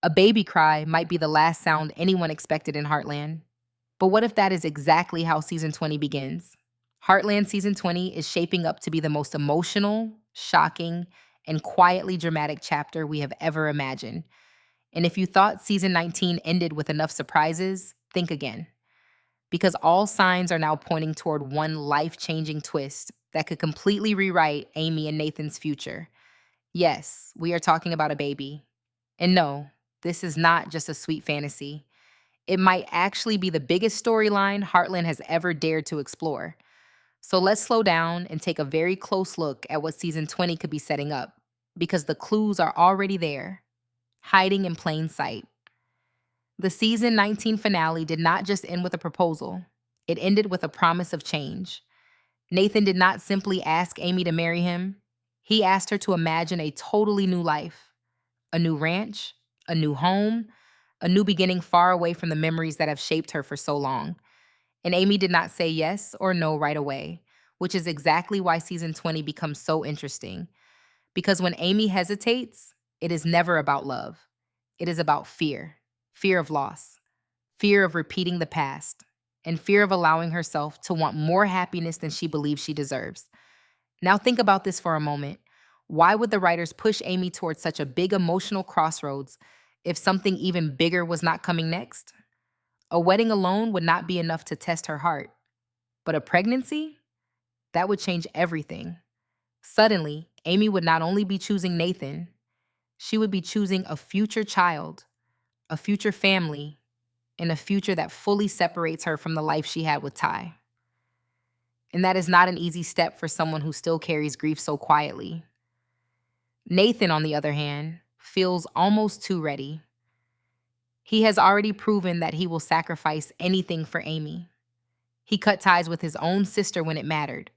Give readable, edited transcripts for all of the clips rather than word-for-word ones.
A baby cry might be the last sound anyone expected in Heartland. But what if that is exactly how season 20 begins? Heartland season 20 is shaping up to be the most emotional, shocking, and quietly dramatic chapter we have ever imagined. And if you thought season 19 ended with enough surprises, think again. Because all signs are now pointing toward one life changing twist that could completely rewrite Amy and Nathan's future. Yes, we are talking about a baby. And no, this is not just a sweet fantasy. It might actually be the biggest storyline Heartland has ever dared to explore. So let's slow down and take a very close look at what season 20 could be setting up, because the clues are already there, hiding in plain sight. The season 19 finale did not just end with a proposal, it ended with a promise of change. Nathan did not simply ask Amy to marry him, he asked her to imagine a totally new life, a new ranch, a new home, a new beginning far away from the memories that have shaped her for so long. And Amy did not say yes or no right away, which is exactly why season 20 becomes so interesting. Because when Amy hesitates, it is never about love. It is about fear, fear of loss, fear of repeating the past, and fear of allowing herself to want more happiness than she believes she deserves. Now think about this for a moment. Why would the writers push Amy towards such a big emotional crossroads if something even bigger was not coming next? A wedding alone would not be enough to test her heart, but a pregnancy? That would change everything. Suddenly, Amy would not only be choosing Nathan, she would be choosing a future child, a future family, and a future that fully separates her from the life she had with Ty. And that is not an easy step for someone who still carries grief so quietly. Nathan, on the other hand, feels almost too ready. He has already proven that he will sacrifice anything for Amy. He cut ties with his own sister when it mattered.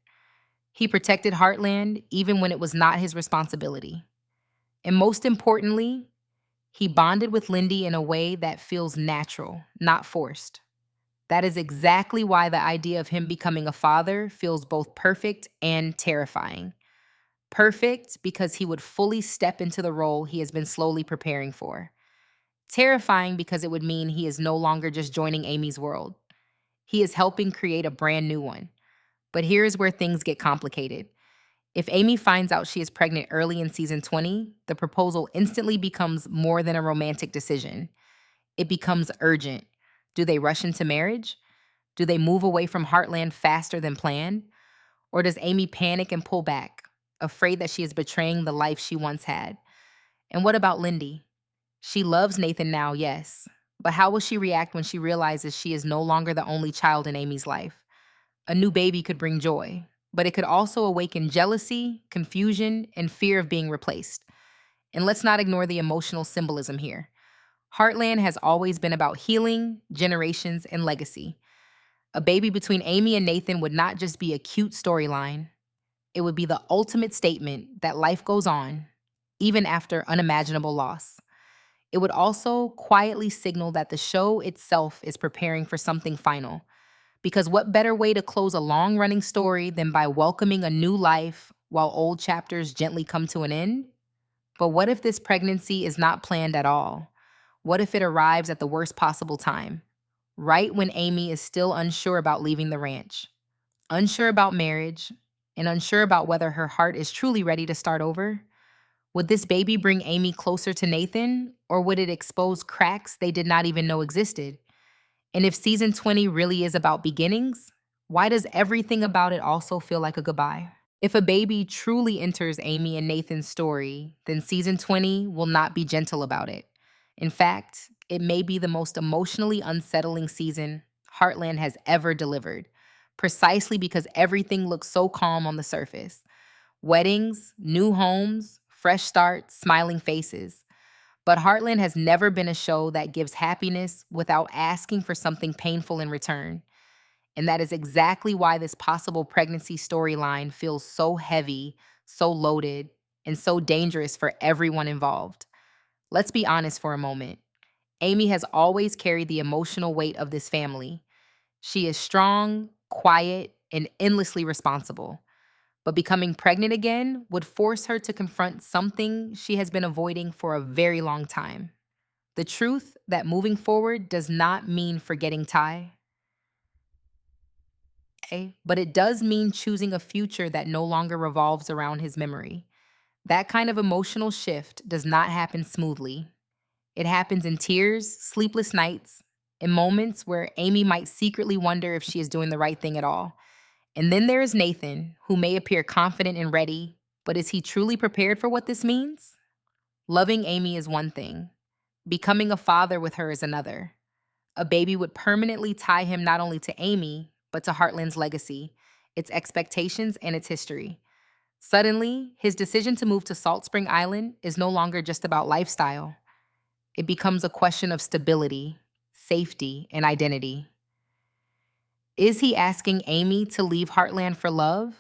He protected Heartland even when it was not his responsibility. And most importantly, he bonded with Lindy in a way that feels natural, not forced. That is exactly why the idea of him becoming a father feels both perfect and terrifying. Perfect because he would fully step into the role he has been slowly preparing for. Terrifying because it would mean he is no longer just joining Amy's world. He is helping create a brand new one. But here's where things get complicated. If Amy finds out she is pregnant early in season 20, the proposal instantly becomes more than a romantic decision. It becomes urgent. Do they rush into marriage? Do they move away from Heartland faster than planned? Or does Amy panic and pull back, afraid that she is betraying the life she once had? And what about Lindy? She loves Nathan now, yes. But how will she react when she realizes she is no longer the only child in Amy's life? A new baby could bring joy, but it could also awaken jealousy, confusion, and fear of being replaced. And let's not ignore the emotional symbolism here. Heartland has always been about healing, generations, and legacy. A baby between Amy and Nathan would not just be a cute storyline, it would be the ultimate statement that life goes on, even after unimaginable loss. It would also quietly signal that the show itself is preparing for something final. Because what better way to close a long running story than by welcoming a new life while old chapters gently come to an end? But what if this pregnancy is not planned at all? What if it arrives at the worst possible time? Right when Amy is still unsure about leaving the ranch, unsure about marriage, and unsure about whether her heart is truly ready to start over? Would this baby bring Amy closer to Nathan, or would it expose cracks they did not even know existed? And if season 20 really is about beginnings, why does everything about it also feel like a goodbye? If a baby truly enters Amy and Nathan's story, then season 20 will not be gentle about it. In fact, it may be the most emotionally unsettling season Heartland has ever delivered, precisely because everything looks so calm on the surface. Weddings, new homes, fresh starts, smiling faces. But Heartland has never been a show that gives happiness without asking for something painful in return. And that is exactly why this possible pregnancy storyline feels so heavy, so loaded, and so dangerous for everyone involved. Let's be honest for a moment. Amy has always carried the emotional weight of this family. She is strong, quiet, and endlessly responsible. But becoming pregnant again would force her to confront something she has been avoiding for a very long time. The truth that moving forward does not mean forgetting Ty, okay? But it does mean choosing a future that no longer revolves around his memory. That kind of emotional shift does not happen smoothly. It happens in tears, sleepless nights, in moments where Amy might secretly wonder if she is doing the right thing at all. And then there is Nathan, who may appear confident and ready, but is he truly prepared for what this means? Loving Amy is one thing, becoming a father with her is another. A baby would permanently tie him not only to Amy, but to Heartland's legacy, its expectations, and its history. Suddenly, his decision to move to Salt Spring Island is no longer just about lifestyle. It becomes a question of stability, safety, and identity. Is he asking Amy to leave Heartland for love?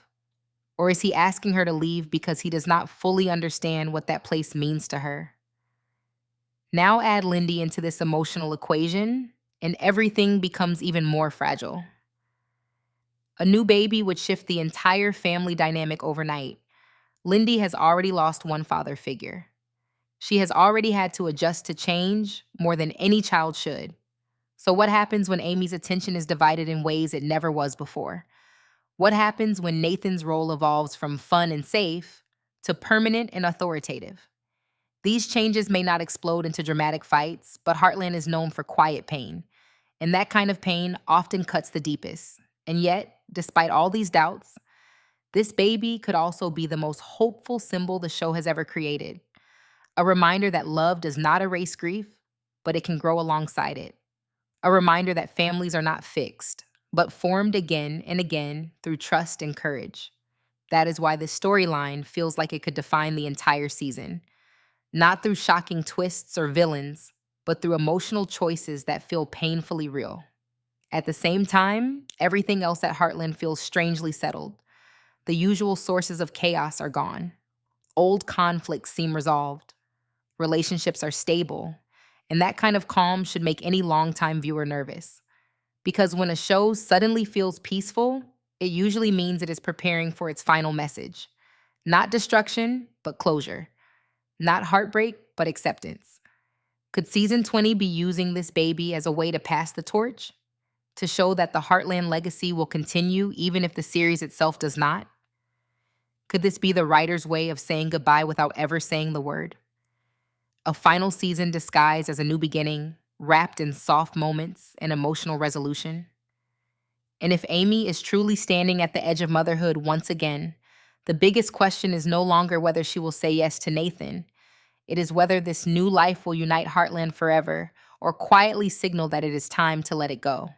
Or is he asking her to leave because he does not fully understand what that place means to her? Now add Lindy into this emotional equation, and everything becomes even more fragile. A new baby would shift the entire family dynamic overnight. Lindy has already lost one father figure. She has already had to adjust to change more than any child should. So, what happens when Amy's attention is divided in ways it never was before? What happens when Nathan's role evolves from fun and safe to permanent and authoritative? These changes may not explode into dramatic fights, but Heartland is known for quiet pain. And that kind of pain often cuts the deepest. And yet, despite all these doubts, this baby could also be the most hopeful symbol the show has ever created. A reminder that love does not erase grief, but it can grow alongside it. A reminder that families are not fixed, but formed again and again through trust and courage. That is why this storyline feels like it could define the entire season. Not through shocking twists or villains, but through emotional choices that feel painfully real. At the same time, everything else at Heartland feels strangely settled. The usual sources of chaos are gone. Old conflicts seem resolved. Relationships are stable. And that kind of calm should make any longtime viewer nervous. Because when a show suddenly feels peaceful, it usually means it is preparing for its final message. Not destruction, but closure. Not heartbreak, but acceptance. Could season 20 be using this baby as a way to pass the torch? To show that the Heartland legacy will continue even if the series itself does not? Could this be the writer's way of saying goodbye without ever saying the word? A final season disguised as a new beginning, wrapped in soft moments and emotional resolution? And if Amy is truly standing at the edge of motherhood once again, the biggest question is no longer whether she will say yes to Nathan. It is whether this new life will unite Heartland forever or quietly signal that it is time to let it go.